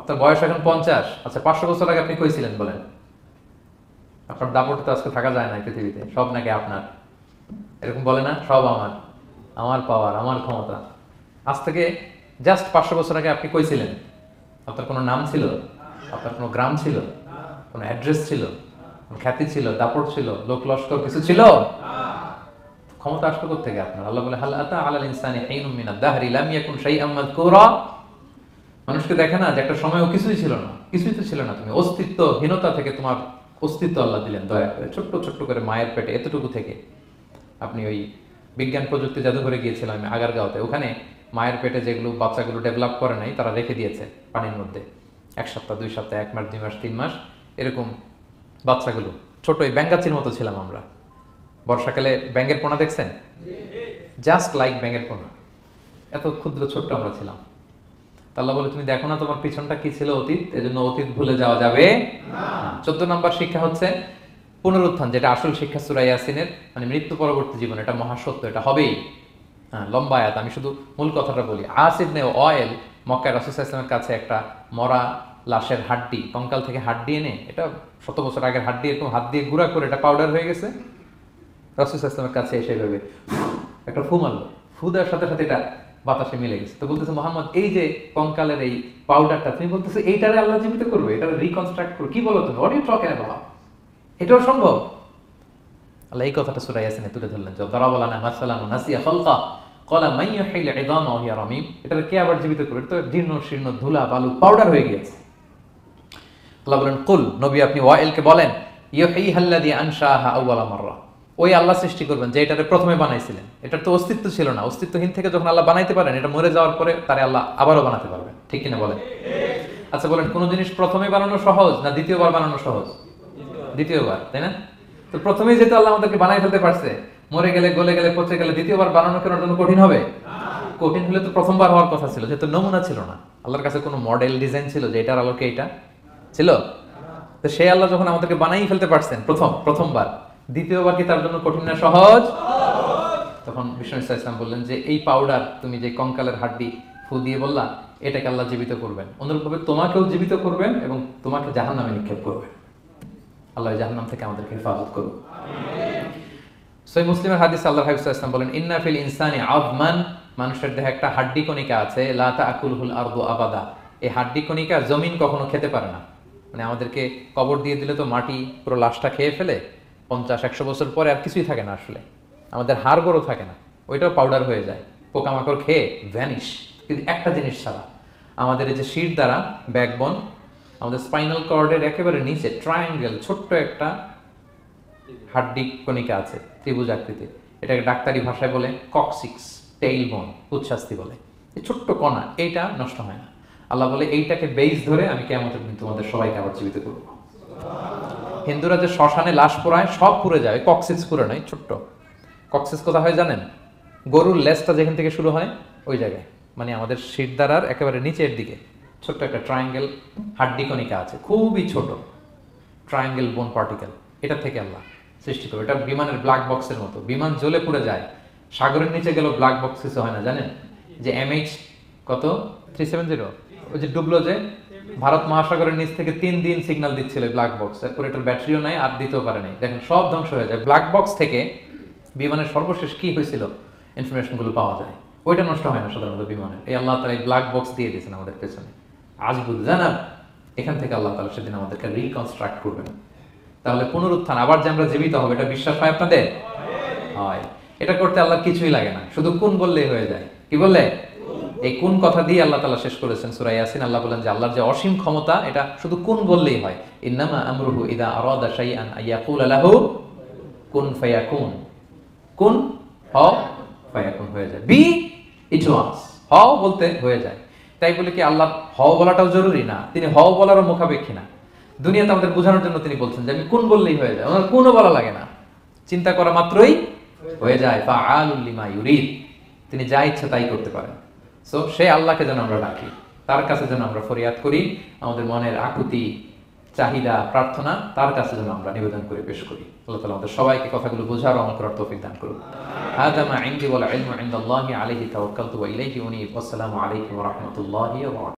আপনার বয়স এখন 50, আচ্ছা 500 বছর আগে আপনি কই ছিলেন বলেন? আপনার দাপটে তো আজকে থাকা যায় না পৃথিবীতে, সব নাকি আপনার, এরকম বলে না? সব আমার, আমার পাওয়ার, আমার ক্ষমতা। আজ থেকে জাস্ট 500 বছর আগে আপনি কই ছিলেন? আপনার কোনো নাম ছিল? আপনার কোনো গ্রাম ছিল? কোনো অ্যাড্রেস ছিল? কোনো খ্যাতি ছিল? দাপট ছিল? লোক লস্কর কিছু ছিল? ক্ষমতা আসলো কোত্থেকে আপনার? আল্লাহ বলে হাল আতা আলাল ইনসানি হিনুম মিনাদ দাহরি লাম ইয়াকুন শাইআম মাযকুরা, মানুষকে দেখে না যে একটা সময়ও কিছুই ছিল না? কিছুই তো ছিল না, তুমি অস্তিত্বহীনতা থেকে তোমার অস্তিত্ব আল্লাহ দিলেন দয়া করে, ছোট্ট ছোট্ট করে মায়ের পেটে এতটুকু থেকে। আপনি ওই বিজ্ঞান প্রযুক্তি জাদুঘরে গিয়েছিলাম আমি আগারগাঁওতে, ওখানে মায়ের পেটে যেগুলো বাচ্চাগুলো ডেভেলপ করে নাই তারা রেখে দিয়েছে পানির মধ্যে 1 সপ্তাহ 2 সপ্তাহ 1 মাস 2 মাস 3 মাস এরকম বাচ্চাগুলো ছোট, ওই ব্যাঙ্গাচির মতো ছিলাম আমরা। বর্ষাকালে ব্যাঙের পোনা দেখছেন? জাস্ট লাইক ব্যাঙের পোনা, এত ক্ষুদ্র ছোট্ট আমরা ছিলাম। আল্লাহ বলে তুমি দেখো না তোমার পিছনটা কি ছিল? অতীত। এজন্য অতীত ভুলে যাওয়া যাবে না। 14 নম্বর শিক্ষা হচ্ছে পুনরুত্থান, যেটা আসল শিক্ষা সূরা ইয়াসিনের, মানে মৃত্যু পরবর্তী জীবন, এটা মহাসত্য, এটা হবেই। হ্যাঁ, লম্বা আয়াত, আমি শুধু মূল কথাটা বলি। আস ইবনে ওয়াইল মক্কায় রাসূল সাল্লাল্লাহু আলাইহি ওয়াসাল্লামের কাছে একটা মরা লাশের হাড্ডি, কঙ্কাল থেকে হাড্ডি এনে, এটা 100 বছর আগের হাড্ডি, এরকম হাত দিয়ে গুঁড়া করে এটা পাউডার হয়ে গেছে। রাসূল সাল্লাল্লাহু আলাইহি ওয়াসাল্লামের কাছে এসে ভেবে একটা ফু মারলো, ফু দেওয়ার সাথে সাথে এটা বাতাসে মিলে গেছে। তো বলতেছে মুহাম্মদ এই যে কঙ্কালের এই পাউডারটা, তুমি বলতেছো এইটারে আল্লাহ জীবিত করবে, এটারে রিকনস্ট্রাক্ট করবে, কি বলো তুমি? What you talking about? এটাও সম্ভব? আল্লাহ এই কথাটা সূরা ইয়াসিনে তুলে ধরলেন, যে দারাবা লানা মাসালান নাসিয়া খালকা ক্বালা মান ইউহিল ইযামা ওয়া হিয়া রামীম, এটারে কে আবার জীবিত করবে? এটা তো জীর্ণ শীর্ণ ধুলা বালু পাউডার হয়ে গিয়েছে। আল্লাহ বলেন কুল, নবী আপনি ওয়াইলকে বলেন ইউহিহাল্লাযী আনশাহা আউওয়ালা মাররা, ওই আল্লাহ সৃষ্টি করবেন যে এটারে প্রথমে বানাইছিলেন। এটার তো অস্তিত্ব ছিল না, অস্তিত্বহীন থেকে যখন আল্লাহ বানাইতে পারেন, এটা মরে যাওয়ার পরে তারে আল্লাহ আবারও বানাতে পারবেন, ঠিক কিনা বলেন? আচ্ছা বলেন, কোন জিনিস প্রথমে বানানো সহজ না দ্বিতীয়বার বানানো সহজ? দ্বিতীয়বার, তাই না? তো প্রথমেই যেহেতু আল্লাহ আমাদেরকে বানাই ফেলতে পারছে, মরে গেলে, গলে গেলে, পচে গেলে দ্বিতীয়বার বানানো কেনার জন্য কঠিন হবে? কঠিন হলে তো প্রথমবার হওয়ার কথা ছিল, যেহেতু নমুনা ছিল না। আল্লাহর কাছে কোনো মডেল ডিজাইন ছিল যে এটার আলোকে এটা ছিল? তো সেই আল্লাহ যখন আমাদেরকে বানাই ফেলতে পারছেন প্রথমবার, দ্বিতীয়বার কি তার জন্য কঠিন না সহজ? তখন বিষ্ণু ইসলাম বললেন যে এই পাউডার তুমি যে কঙ্কালের হাড্ডি ফু দিয়ে বললা, এটাকে আল্লাহ জীবিত করবেন, অনুরূপভাবে তোমাকেও জীবিত করবেন এবং তোমাকে জাহান্নামে নিক্ষেপ করবেন। আল্লাহ জাহান্নাম থেকে আমাদেরকে হেফাজত করুন। সহিহ মুসলিমের হাদিস আল্লাহর হাবিব সাল্লাল্লাহু আলাইহি ওয়াসাল্লাম বলেন, ইন্না ফিল ইনসানি আযমান, মানুষের দেহে একটা হাড্ডি কণিকা আছে, লা তাআকুলুল আরদু আবাদা, এই হাড্ডি কণিকা জমিন কখনো খেতে পারে না। মানে আমাদেরকে কবর দিয়ে দিলে তো মাটি পুরো লাশটা খেয়ে ফেলে, 50-100 বছর পরে আর কিছুই থাকে না, আসলে আমাদের হাড় গোড়ও থাকে না, ওইটাও পাউডার হয়ে যায়, পোকামাকড় খেয়ে ভ্যানিশ। কিন্তু একটা জিনিস ছাড়া, আমাদের এই যে শির দ্বারা ব্যাকবোন, আমাদের স্পাইনাল কর্ডের একেবারে নিচে ট্রায়াঙ্গেল ছোট্ট একটা হাড্ডি কণিকা আছে, ত্রিভুজ আকৃতির, এটাকে ডাক্তারি ভাষায় বলে কক্সিক্স, টেইল বোন, উচ্ছ্বাস্তি বলে। এই ছোট্ট কণা, এইটা নষ্ট হয় না। আল্লাহ বলে এইটাকে বেইস ধরে আমি কিয়ামতের দিন তোমাদের সবাইকে আবার জীবিত করব। হিন্দুরা যে শ্মশানে লাশ পোড়ায়, সব পুড়ে যায়, কক্সিক্স পুড়ে নয়, ছোট্ট কক্সিক্স কোথা হয় জানেন? গরুর লেজটা যেখান থেকে শুরু হয় ওই জায়গায়, মানে আমাদের শিরদাঁড়ার একেবারে নিচের দিকে ছোট্ট একটা ট্রায়াঙ্গেল হাড্ডি কণিকা আছে, খুবই ছোট ট্রায়াঙ্গেল বোন পার্টিকেল, এটা থেকে আল্লাহ সৃষ্টি করে। এটা বিমানের ব্ল্যাক বক্সের মতো, বিমান জ্বলে পুড়ে যায়, সাগরের নিচে গেল ব্ল্যাক বক্স কিছু হয় না, জানেন? যে MH কত 370, ওই যে ডুবলো, যে ভারত মহাসাগরের নিচ থেকে 3 দিন সিগন্যাল দিচ্ছিল ব্ল্যাক বক্স, এরপর এটার ব্যাটারিও নাই, আর দিতেও পারে নাই, দেখেন সব ধ্বংস হয়ে যায়। ব্ল্যাক বক্স থেকে বিমানের সর্বশেষ কি হয়েছিল ইনফরমেশনগুলো পাওয়া যায়, ওইটা নষ্ট হয় না সাধারণত বিমানের। এই আল্লাহ তাআলা এই ব্ল্যাক বক্স দিয়ে দিয়েছেন আমাদের পেছনে, আজ বুঝজানা, এখান থেকে আল্লাহ তাআলা সেদিন আমাদেরকে রিকনস্ট্রাক্ট করবেন। তাহলে পুনরুত্থান, আবার যে আমরা জীবিত হব, এটা বিশ্বাস হয় আপনাদের? হয়। এটা করতে আল্লাহ কিছুই লাগে না, শুধু কুন বললেই হয়ে যায়। কি বললে? এই কুন কথা দিয়ে আল্লাহ তাআলা শেষ করেছেন সূরা ইয়াসিন। আল্লাহ বলেন যে আল্লাহর যে অসীম ক্ষমতা, এটা শুধু কুন বললেই হয়। ইন্নামা আমরুহু ইযা আরাদা শাইআন আইয়াকুলা লাহু কুন ফায়াকুন। কুন হও, ফায়াকুন হয়ে যায়, বি ইট ওয়াজ, হও বলতে হয়ে যায়। তাই বলে কি আল্লাহ হও বলাটাও জরুরি না, তিনি হও বলারও মুখাপেক্ষী না। দুনিয়াতে আমাদের বোঝানোর জন্য তিনি বলছেন যে আমি কোন বললেই হয়ে যায়, ওনার কোনও বলা লাগে না, চিন্তা করা মাত্রই হয়ে যায়। ফাআলুল লিমা ইউরিদ, তিনি যা ইচ্ছা তাই করতে পারেন। সো সে আল্লাহকে যেন আমরা ডাকি, তার কাছে যেন আমরা ফরিয়াদ করি, আমাদের মনের আকুতি, চাহিদা, প্রার্থনা তার কাছে যেন আমরা নিবেদন করে পেশ করি। আল্লাহ তাআলা আমাদের সবাইকে কথাগুলো বোঝার ও আমল করার তৌফিক দান করুন। হাযা মা ইনদি ওয়াল ইলমু ইনদাল্লাহি আলাইহি তাওয়াক্কালতু ওয়া ইলাইহি উনীব। আসসালামু আলাইকুম ওয়া রাহমাতুল্লাহি ওয়া বারাকাতুহু।